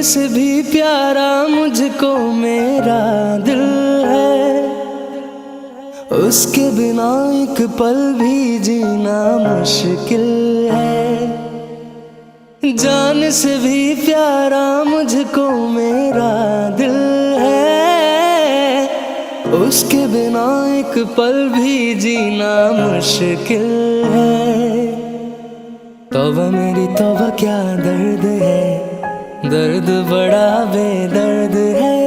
से भी प्यारा मुझको मेरा दिल है, उसके बिना एक पल भी जीना मुश्किल है। जान से भी प्यारा मुझको मेरा दिल है, उसके बिना एक पल भी जीना मुश्किल है। तौबा मेरी तौबा क्या दर्द है, दर्द बड़ा बेदर्द है।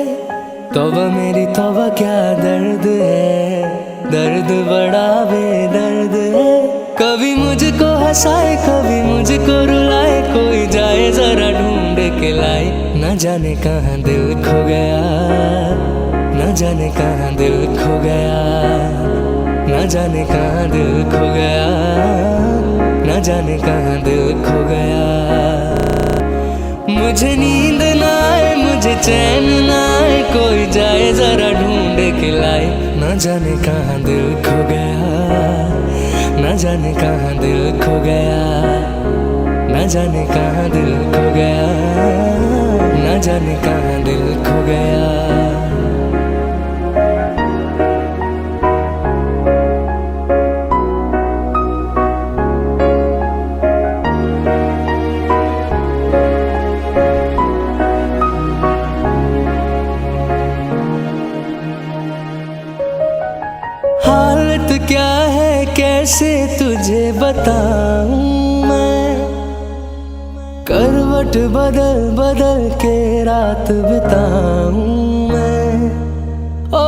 तौबा मेरी तौबा क्या दर्द है, दर्द बड़ा बेदर्द है। कभी मुझको हंसाए कभी मुझको रुलाए, कोई जाए जरा ढूंढ के लाए। न जाने कहाँ दिल खो गया, न जाने कहाँ दिल खो गया, न जाने कहाँ दिल खो गया, न जाने कहाँ दिल खो गया। मुझे नींद ना आए मुझे चैन ना आए, कोई जाए जरा ढूंढ के लाए। न जाने कहाँ दिल खो गया, न जाने कहाँ दिल खो गया, न जाने कहाँ दिल खो गया, न जाने कहाँ दिल खो गया। हालत क्या है कैसे तुझे बताऊं मैं, करवट बदल बदल के रात बिताऊं मैं। ओ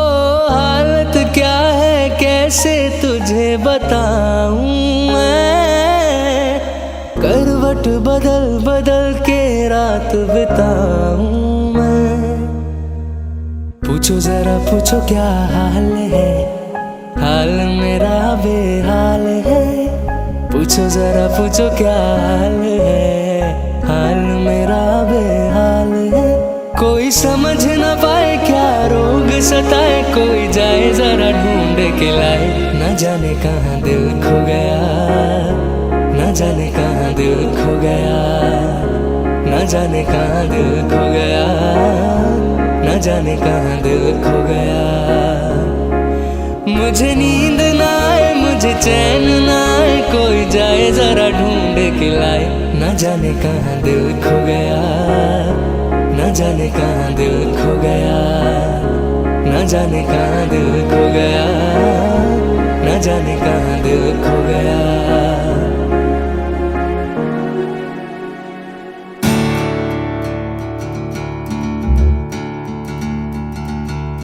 हालत क्या है कैसे तुझे बताऊं मैं, करवट बदल बदल के रात बिताऊं मैं। पूछो जरा पूछो क्या हाल है, हाल मेरा बेहाल है। पूछो जरा पूछो क्या हाल है, हाल मेरा बेहाल है। कोई समझ न पाए क्या रोग सताए, कोई जाए जरा ढूंढ के लाए। न जाने कहाँ दिल खो गया, न जाने कहाँ दिल खो गया, न जाने कहाँ दिल खो गया, न जाने कहाँ दिल खो गया। मुझे नींद ना आए मुझे चैन ना आए, कोई जाए जरा ढूंढ के लाए। न जाने कहाँ दिल खो गया, न जाने कहाँ दिल खो गया, न जाने कहाँ दिल खो गया, न जाने कहाँ दिल खो गया।